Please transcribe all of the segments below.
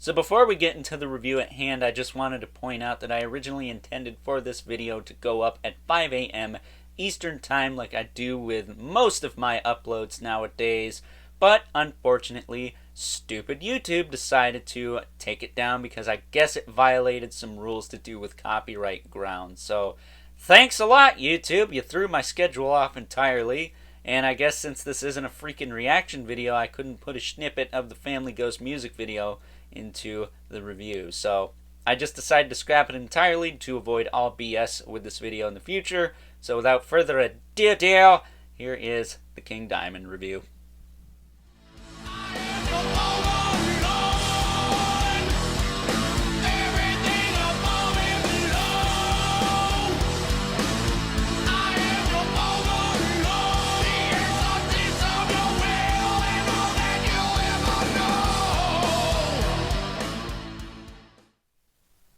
So before we get into the review at hand, I just wanted to point out that I originally intended for this video to go up at 5 a.m. Eastern Time like I do with most of my uploads nowadays, but unfortunately, stupid YouTube decided to take it down because I guess it violated some rules to do with copyright grounds. So thanks a lot, YouTube. You threw my schedule off entirely. And I guess since this isn't a freaking reaction video, I couldn't put a snippet of the Family Ghost music video into the review. So I just decided to scrap it entirely to avoid all BS with this video in the future. So without further ado, here is the King Diamond review.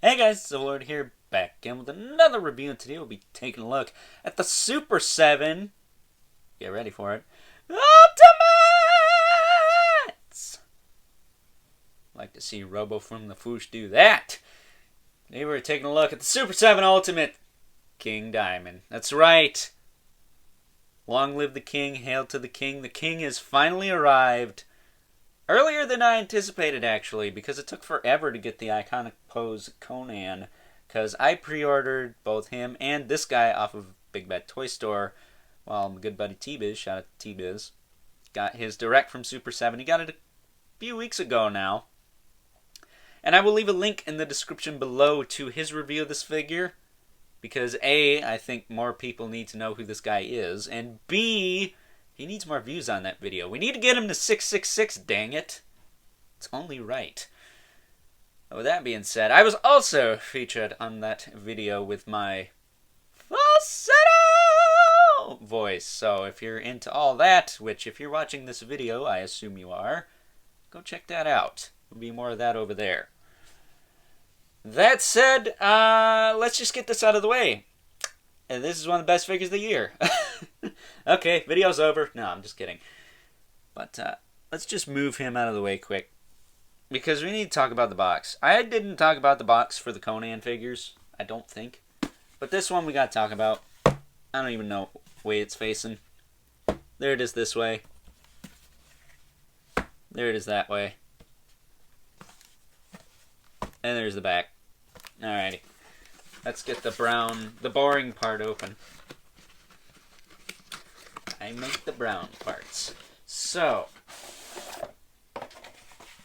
Hey guys, it's Lord here, back again with another review, and today we'll be taking a look at the Super7, get ready for it, Ultimates! Like to see Robo from the Foosh do that. Today we're taking a look at the Super7 Ultimate King Diamond. That's right. Long live the king, hail to the king. The king has finally arrived. Earlier than I anticipated, actually, because it took forever to get the iconic pose Conan, because I pre-ordered both him and this guy off of Big Bad Toy Store, while my good buddy T-Biz, shout out to T-Biz, got his direct from Super7. He got it a few weeks ago now. And I will leave a link in the description below to his review of this figure, because A, I think more people need to know who this guy is, and B, he needs more views on that video. We need to get him to 666, dang it. It's only right. With that being said, I was also featured on that video with my falsetto voice. So if you're into all that, which if you're watching this video, I assume you are, go check that out. There'll be more of that over there. That said, let's just get this out of the way. And this is one of the best figures of the year. Okay, video's over. No, I'm just kidding. But let's just move him out of the way quick, because we need to talk about the box. I didn't talk about the box for the Conan figures, I don't think. But this one we got to talk about. I don't even know what way it's facing. There it is this way. There it is that way. And there's the back. Alrighty. Let's get the boring part open. I make the brown parts. So,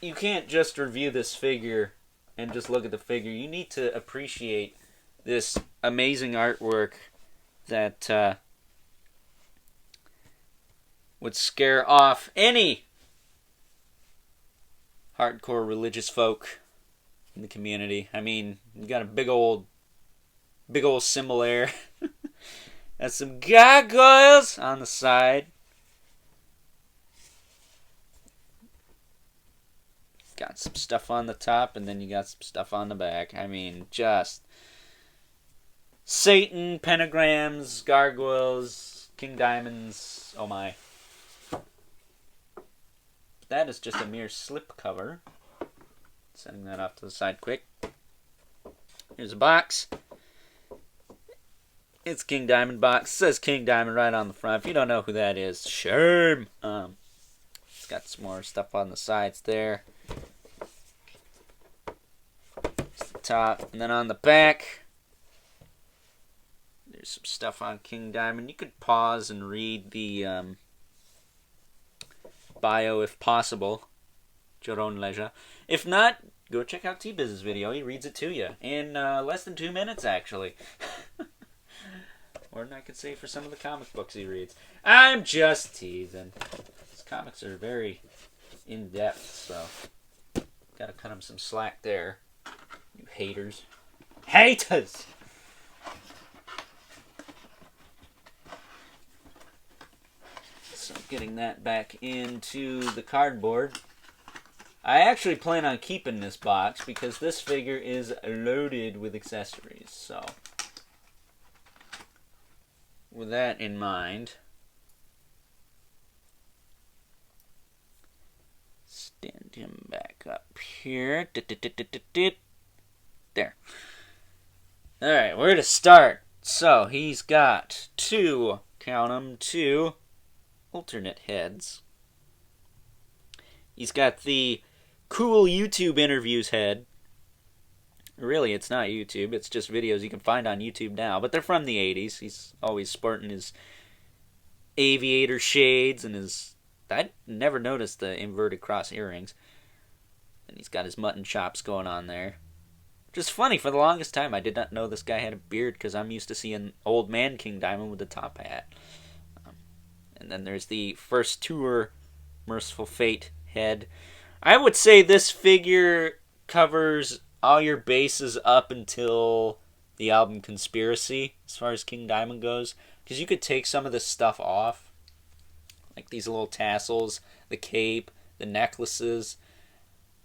you can't just review this figure and just look at the figure. You need to appreciate this amazing artwork that would scare off any hardcore religious folk in the community. I mean, you got a big old symbol there. And some gargoyles on the side. Got some stuff on the top, and then you got some stuff on the back. I mean, just Satan, pentagrams, gargoyles, king diamonds. Oh my. That is just a mere slip cover. Setting that off to the side quick. Here's a box. It's King Diamond box. It says King Diamond right on the front. If you don't know who that is, shame. It's got some more stuff on the sides there. It's the top. And then on the back, there's some stuff on King Diamond. You could pause and read the bio if possible. At your own leisure. If not, go check out T-Biz's video. He reads it to you in less than 2 minutes, actually. More than I could say for some of the comic books he reads. I'm just teasing. His comics are very in-depth, so gotta cut him some slack there. You haters. Haters! So getting that back into the cardboard. I actually plan on keeping this box because this figure is loaded with accessories, so with that in mind, Stand him back up here. There. Alright, where to start? So, he's got two, count them, two alternate heads. He's got the cool YouTube interviews head. Really, it's not YouTube. It's just videos you can find on YouTube now. But they're from the 80s. He's always sporting his aviator shades and his... I never noticed the inverted cross earrings. And he's got his mutton chops going on there. Which is funny. For the longest time, I did not know this guy had a beard because I'm used to seeing old man King Diamond with the top hat. And then there's the first tour Merciful Fate head. I would say this figure covers all your bases up until the album Conspiracy, as far as King Diamond goes. Because you could take some of this stuff off. Like these little tassels, the cape, the necklaces.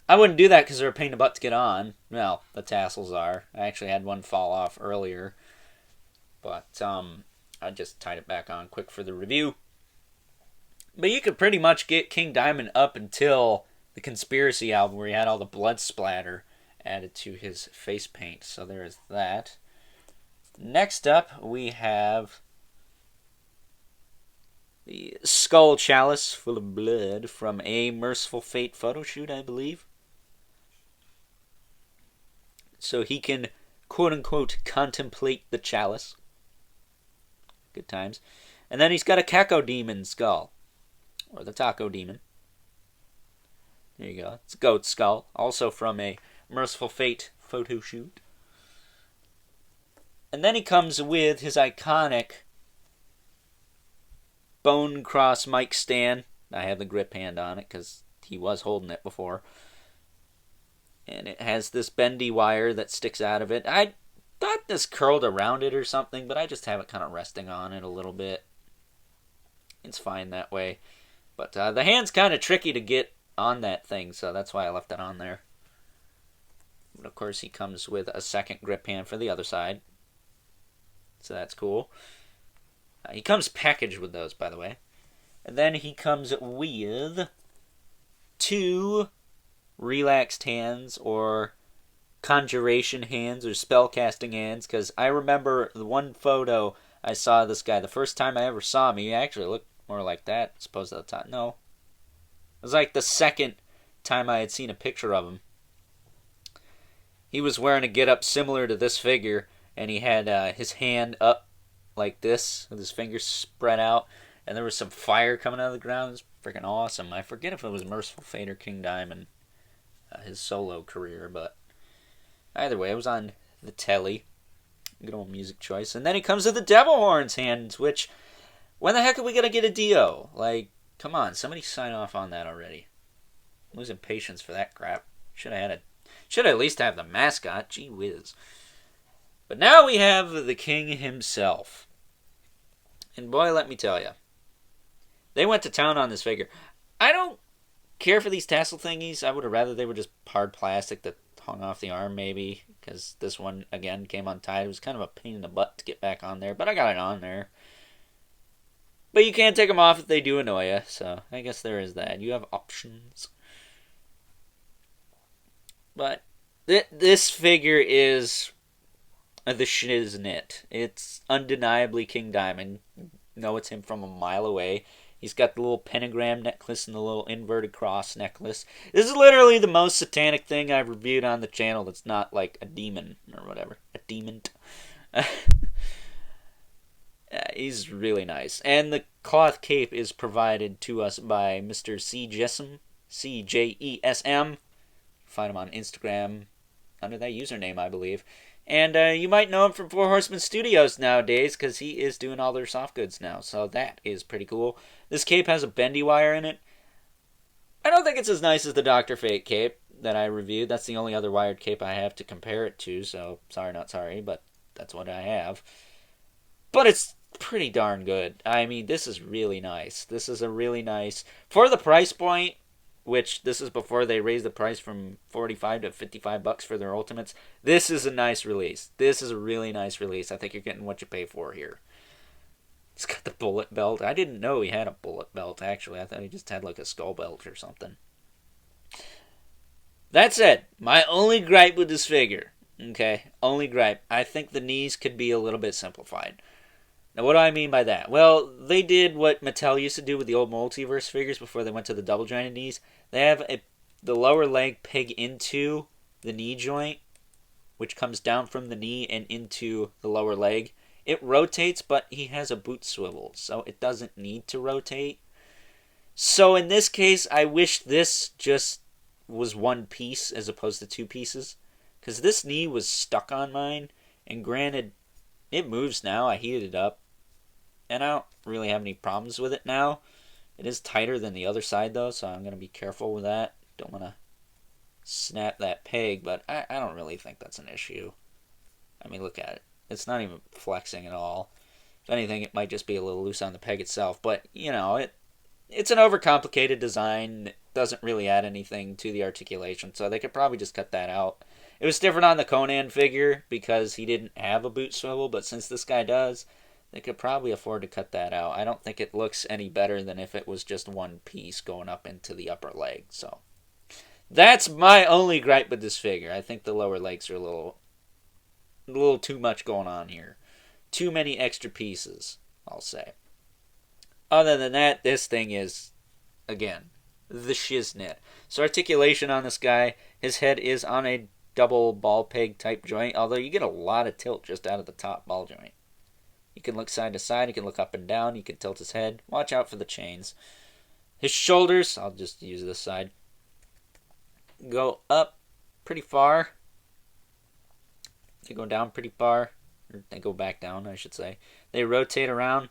I wouldn't do that because they're a pain in the butt to get on. Well, the tassels are. I actually had one fall off earlier. But I just tied it back on quick for the review. But you could pretty much get King Diamond up until the Conspiracy album where he had all the blood splatter added to his face paint. So there is that. Next up, we have the skull chalice full of blood from a Merciful Fate photo shoot, I believe. So he can, quote-unquote, contemplate the chalice. Good times. And then he's got a Cacodemon skull. Or the Taco Demon. There you go. It's a goat skull. Also from a Merciful Fate photo shoot. And then he comes with his iconic bone cross mic stand. I have the grip hand on it because he was holding it before. And it has this bendy wire that sticks out of it. I thought this curled around it or something, but I just have it kind of resting on it a little bit. It's fine that way. But the hand's kind of tricky to get on that thing, so that's why I left it on there. But of course, he comes with a second grip hand for the other side. So that's cool. He comes packaged with those, by the way. And then he comes with two relaxed hands, or conjuration hands, or spellcasting hands, because I remember the one photo I saw of this guy, the first time I ever saw him, he actually looked more like that, I suppose at the time. No. It was like the second time I had seen a picture of him. He was wearing a get-up similar to this figure, and he had his hand up like this, with his fingers spread out, and there was some fire coming out of the ground. It was freaking awesome. I forget if it was Merciful Fate or King Diamond, his solo career, but either way, it was on the telly. Good old music choice. And then he comes with the Devil Horns hands, which... when the heck are we going to get a Dio? Like, come on, somebody sign off on that already. I'm losing patience for that crap. Should at least have the mascot. Gee whiz. But now we have the king himself. And boy, let me tell you. They went to town on this figure. I don't care for these tassel thingies. I would have rather they were just hard plastic that hung off the arm, maybe. Because this one, again, came untied. It was kind of a pain in the butt to get back on there. But I got it on there. But you can't take them off if they do annoy you, so I guess there is that. You have options. But this figure is the shiznit. It's undeniably King Diamond. You know it's him from a mile away. He's got the little pentagram necklace and the little inverted cross necklace. This is literally the most satanic thing I've reviewed on the channel that's not like a demon or whatever. A demon. He's really nice. And the cloth cape is provided to us by Mr. C. Jessom. C-J-E-S-M. Find him on Instagram under that username, I believe. And you might know him from Four Horsemen Studios nowadays, because he is doing all their soft goods now. So that is pretty cool. This cape has a bendy wire in it. I don't think it's as nice as the Dr. Fate cape that I reviewed. That's the only other wired cape I have to compare it to. So, sorry, not sorry, but that's what I have. But it's pretty darn good. I mean, this is really nice. This is a really nice... for the price point, which this is before they raised the price from $45 to $55 for their Ultimates, this is a nice release. This is a really nice release. I think you're getting what you pay for here. He's got the bullet belt. I didn't know he had a bullet belt, actually. I thought he just had like a skull belt or something. That said, my only gripe with this figure, okay, only gripe, I think the knees could be a little bit simplified. Now, what do I mean by that? Well, they did what Mattel used to do with the old multiverse figures before they went to the double jointed knees. They have the lower leg peg into the knee joint, which comes down from the knee and into the lower leg. It rotates, but he has a boot swivel, so it doesn't need to rotate. So in this case, I wish this just was one piece as opposed to two pieces. Because this knee was stuck on mine, and granted, it moves now. I heated it up, and I don't really have any problems with it now. It is tighter than the other side, though, so I'm going to be careful with that. Don't want to snap that peg, but I don't really think that's an issue. I mean, look at it. It's not even flexing at all. If anything, it might just be a little loose on the peg itself, but, you know, it's an overcomplicated design. It doesn't really add anything to the articulation, so they could probably just cut that out. It was different on the Conan figure because he didn't have a boot swivel, but since this guy does, they could probably afford to cut that out. I don't think it looks any better than if it was just one piece going up into the upper leg. So that's my only gripe with this figure. I think the lower legs are a little too much going on here. Too many extra pieces, I'll say. Other than that, this thing is, again, the shiznit. So articulation on this guy, his head is on a double ball peg type joint, although you get a lot of tilt just out of the top ball joint. You can look side to side, you can look up and down, you can tilt his head. Watch out for the chains. His shoulders, I'll just use this side, go up pretty far. They go down pretty far. Or they go back down, I should say. They rotate around.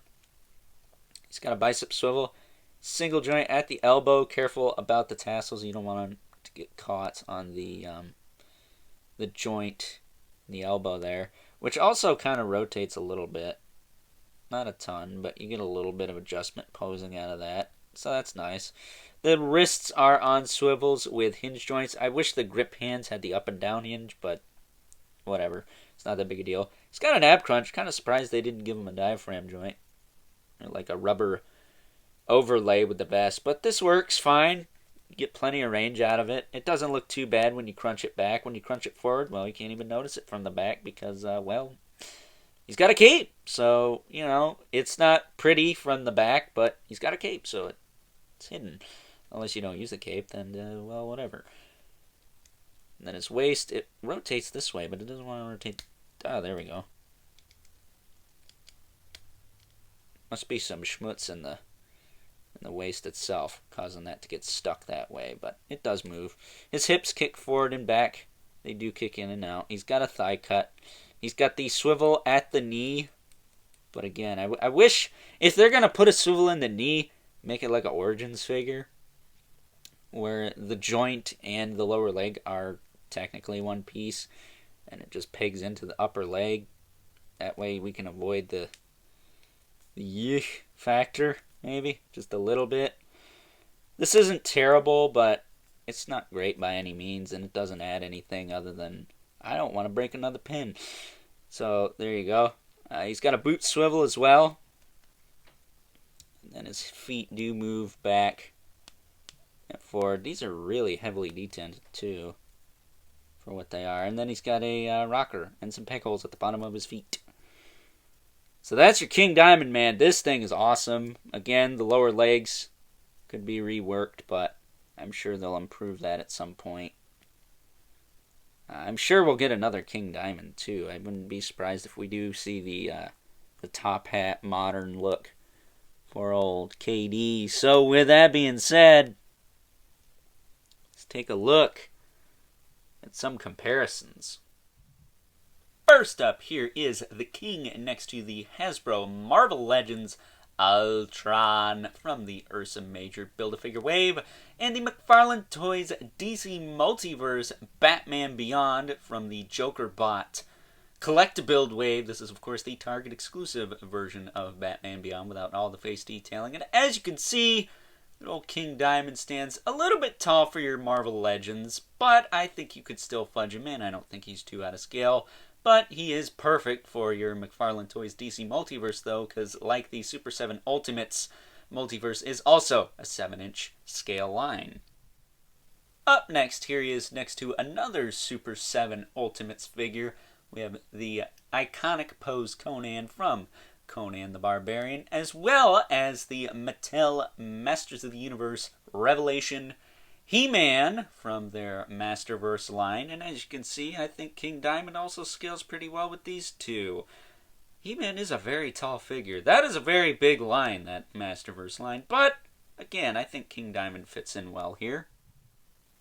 He's got a bicep swivel. Single joint at the elbow. Careful about the tassels. You don't want him to get caught on the joint in the elbow there, which also kind of rotates a little bit. Not a ton, but you get a little bit of adjustment posing out of that. So that's nice. The wrists are on swivels with hinge joints. I wish the grip hands had the up and down hinge, but whatever. It's not that big a deal. He's got an ab crunch. Kind of surprised they didn't give him a diaphragm joint. Or like a rubber overlay with the vest. But this works fine. You get plenty of range out of it. It doesn't look too bad when you crunch it back. When you crunch it forward, well, you can't even notice it from the back because, he's got a cape. So, you know, it's not pretty from the back, but he's got a cape, so it's hidden. Unless you don't use the cape, then, whatever. And then his waist, it rotates this way, but it doesn't want to rotate. Ah, there we go. Must be some schmutz in the waist itself, causing that to get stuck that way, but it does move. His hips kick forward and back. They do kick in and out. He's got a thigh cut. He's got the swivel at the knee. But again, I wish, if they're going to put a swivel in the knee, make it like an Origins figure, where the joint and the lower leg are technically one piece, and it just pegs into the upper leg. That way we can avoid the yuck factor, maybe, just a little bit. This isn't terrible, but it's not great by any means, and it doesn't add anything other than, I don't want to break another pin. So, there you go. He's got a boot swivel as well. And then his feet do move back and forward. These are really heavily detented, too, for what they are. And then he's got a rocker and some peg holes at the bottom of his feet. So that's your King Diamond, man. This thing is awesome. Again, the lower legs could be reworked, but I'm sure they'll improve that at some point. I'm sure we'll get another King Diamond, too. I wouldn't be surprised if we do see the top hat modern look for old KD. So with that being said, let's take a look at some comparisons. First up here is the King next to the Hasbro Marvel Legends Ultron from the Ursa Major Build-A-Figure Wave, and the McFarlane Toys DC Multiverse Batman Beyond from the Joker Bot Collect-A-Build Wave. This is, of course, the Target exclusive version of Batman Beyond without all the face detailing. And as you can see, the old King Diamond stands a little bit tall for your Marvel Legends, but I think you could still fudge him in. I don't think he's too out of scale. But he is perfect for your McFarlane Toys DC Multiverse, though, because like the Super 7 Ultimates, Multiverse is also a 7-inch scale line. Up next, here he is next to another Super 7 Ultimates figure. We have the iconic pose Conan from Conan the Barbarian, as well as the Mattel Masters of the Universe Revelation He-Man from their Masterverse line. And as you can see, I think King Diamond also scales pretty well with these two. He-Man is a very tall figure. That is a very big line, that Masterverse line. But, again, I think King Diamond fits in well here.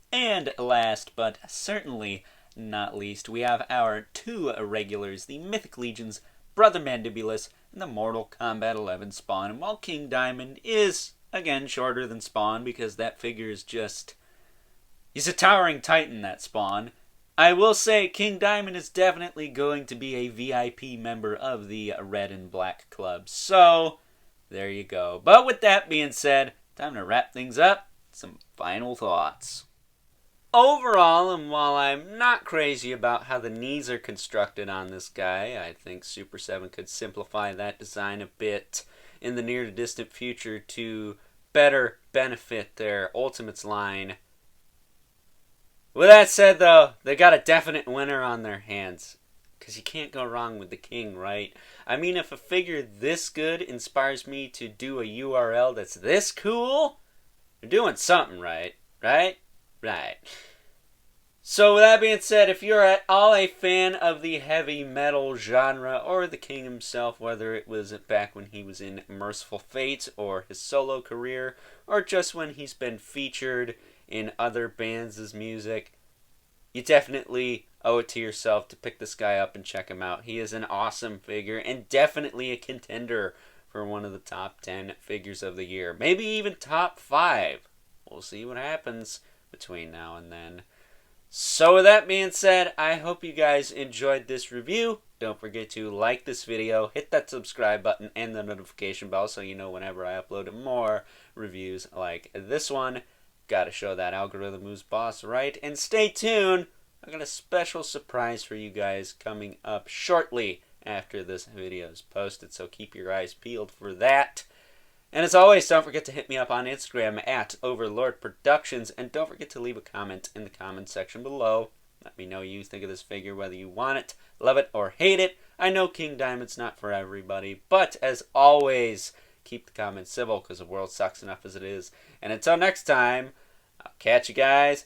And last, but certainly not least, we have our two regulars, the Mythic Legion's Brother Mandibulus and the Mortal Kombat 11 Spawn. And while King Diamond is, again, shorter than Spawn, because that figure is just... he's a towering titan, that Spawn. I will say King Diamond is definitely going to be a VIP member of the Red and Black Club. So, there you go. But with that being said, time to wrap things up. Some final thoughts. Overall, and while I'm not crazy about how the knees are constructed on this guy, I think Super 7 could simplify that design a bit in the near to distant future to better benefit their Ultimates line. With that said, though, they got a definite winner on their hands. Because you can't go wrong with the king, right? I mean, if a figure this good inspires me to do a URL that's this cool, they're doing something right, right? Right. So with that being said, if you're at all a fan of the heavy metal genre or the king himself, whether it was back when he was in Merciful Fate or his solo career, or just when he's been featured in other bands' music, you definitely owe it to yourself to pick this guy up and check him out. He is an awesome figure and definitely a contender for one of the top 10 figures of the year. Maybe even top 5. We'll see what happens between now and then. So with that being said, I hope you guys enjoyed this review. Don't forget to like this video, hit that subscribe button and the notification bell so you know whenever I upload more reviews like this one. Gotta show that algorithm who's boss, right? And stay tuned. I got a special surprise for you guys coming up shortly after this video is posted, so keep your eyes peeled for that. And as always, don't forget to hit me up on Instagram at Overlord Productions, and don't forget to leave a comment in the comment section below. Let me know what you think of this figure, whether you want it, love it, or hate it. I know King Diamond's not for everybody, but as always, keep the comments civil because the world sucks enough as it is. And until next time, I'll catch you guys